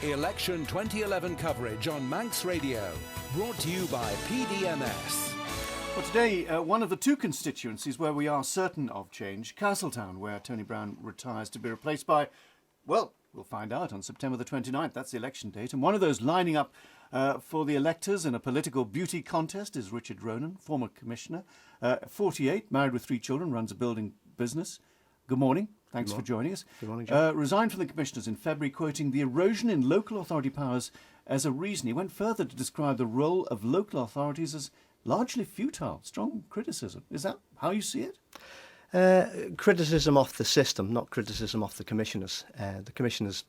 Election 2011 coverage on Manx Radio. Brought to you by PDMS. Well, today, one of the two constituencies where we are certain of change, Castletown, where Tony Brown retires to be replaced by, well, we'll find out on September the 29th. That's the election date. And one of those lining up for the electors in a political beauty contest is Richard-Ronan, former commissioner, 48, married with 3 children, runs a building business. Good morning. Thanks for joining us. Good morning, John. Resigned from the commissioners in February, quoting the erosion in local authority powers as a reason. He went further to describe the role of local authorities as largely futile. Strong criticism. Is that how you see it? Criticism of the system, not criticism of the commissioners. The commissioners,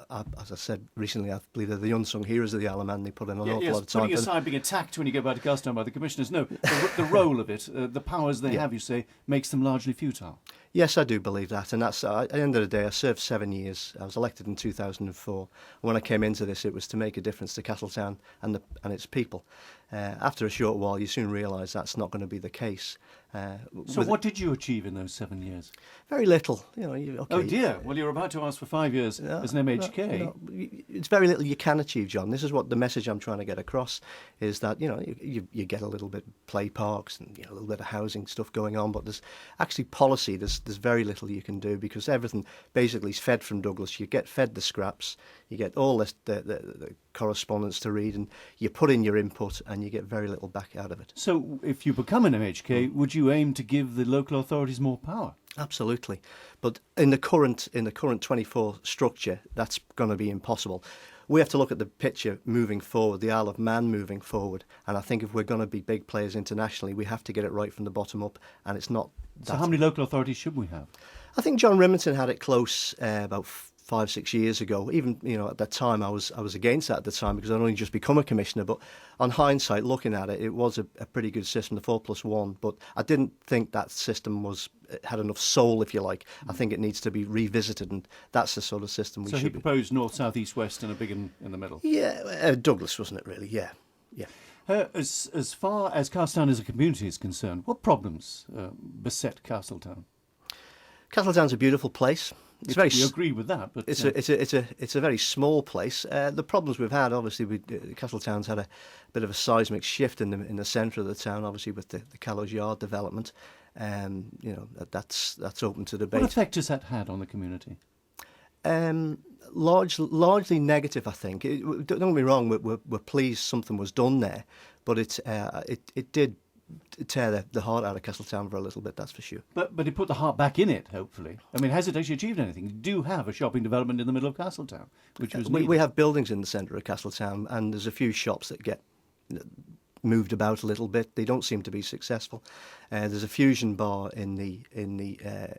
as I said recently, I believe they're the unsung heroes of the Isle of Man. They put in an awful lot of time. Putting aside being attacked when you go back to Castletown by the commissioners, no, the role of it, the powers they have, you say, makes them largely futile. Yes, I do believe that, and that's at the end of the day. I served 7 years. I was elected in 2004. When I came into this, it was to make a difference to Castletown and its people. After a short while, you soon realise that's not going to be the case. So what did you achieve in those 7 years? Very little. Oh dear. Well, you're about to ask for 5 years as an MHK. No, it's very little you can achieve, John. This is what the message I'm trying to get across is that you get a little bit play parks and a little bit of housing stuff going on, but there's actually policy. There's very little you can do because everything basically is fed from Douglas. You get fed the scraps, you get all the correspondence to read, and you put in your input, and you get very little back out of it. So, if you become an MHK, would you aim to give the local authorities more power? Absolutely, but in the current 24 structure, that's going to be impossible. We have to look at the picture moving forward, the Isle of Man moving forward, and I think if we're going to be big players internationally, we have to get it right from the bottom up, and it's not. So, how many local authorities should we have? I think John Rimington had it close about 5-6 years ago. Even at that time, I was against that at the time because I'd only just become a commissioner. But on hindsight, looking at it, it was a pretty good system, the 4+1. But I didn't think that system had enough soul, if you like. I think it needs to be revisited, and that's the sort of system we should. So he proposed north, south, east, west, and a big in the middle. Yeah, Douglas, wasn't it? Really? Yeah. As far as Castletown as a community is concerned, what problems beset Castletown? Castletown's a beautiful place. You agree with that, but it's a very small place. The problems we've had, obviously, Castletown's had a bit of a seismic shift in the centre of the town, obviously with the Callows Yard development. That's open to debate. What effect has that had on the community? Largely negative, I think. Don't get me wrong. We're pleased something was done there, but it did tear the heart out of Castletown for a little bit, that's for sure. But it put the heart back in it, hopefully. I mean, has it actually achieved anything? You do have a shopping development in the middle of Castletown, which was we have buildings in the centre of Castletown, and there's a few shops that get moved about a little bit. They don't seem to be successful. There's a fusion bar in the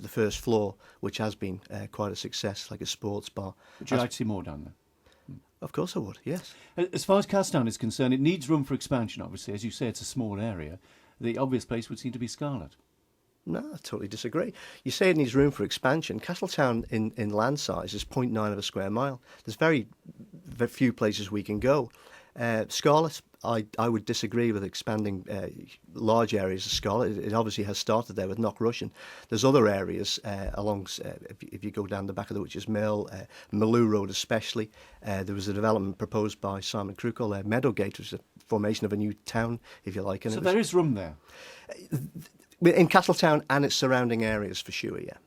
first floor, which has been quite a success, like a sports bar. Would you like to see more down there? Of course I would, yes. As far as Castletown is concerned, it needs room for expansion, obviously. As you say, it's a small area. The obvious place would seem to be Scarlet. No, I totally disagree. You say it needs room for expansion. Castletown in land size is 0.9 of a square mile. There's very few places we can go. Scarlet, I would disagree with expanding large areas of Scarlet. It obviously has started there with Knockrushing. There's other areas if you go down the back of the Witch's Mill, Maloo Road especially. There was a development proposed by Simon Crew called Meadowgate, which is a formation of a new town, if you like. And so there is room there? In Castletown and its surrounding areas, for sure, yeah.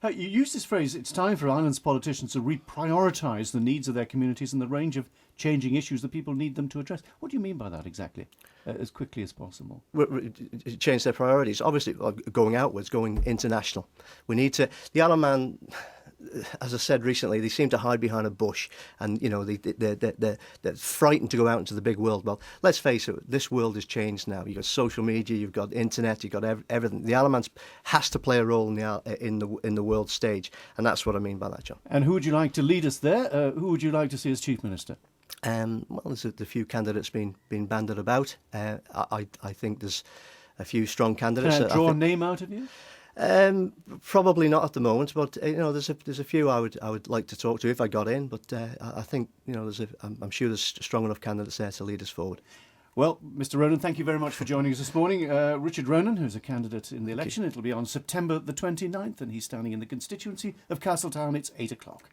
You use this phrase, it's time for Islands politicians to reprioritise the needs of their communities and the range of changing issues that people need them to address. What do you mean by that exactly, as quickly as possible? Change their priorities. Obviously, going outwards, going international. We need to... The Isle of Man, as I said recently, they seem to hide behind a bush and, they're frightened to go out into the big world. Well, let's face it, this world has changed now. You've got social media, you've got internet, you've got everything. The Isle of Man has to play a role in the world stage, and that's what I mean by that, John. And who would you like to lead us there? Who would you like to see as Chief Minister? Well, there's a few candidates being bandied about. I think there's a few strong candidates. Can I draw a name out of you? Probably not at the moment, but there's a few I would like to talk to if I got in. But I think I'm sure there's strong enough candidates there to lead us forward. Well, Mr. Ronan, thank you very much for joining us this morning. Richard-Ronan, who's a candidate in the election, it'll be on September the 29th, and he's standing in the constituency of Castletown. It's 8 o'clock.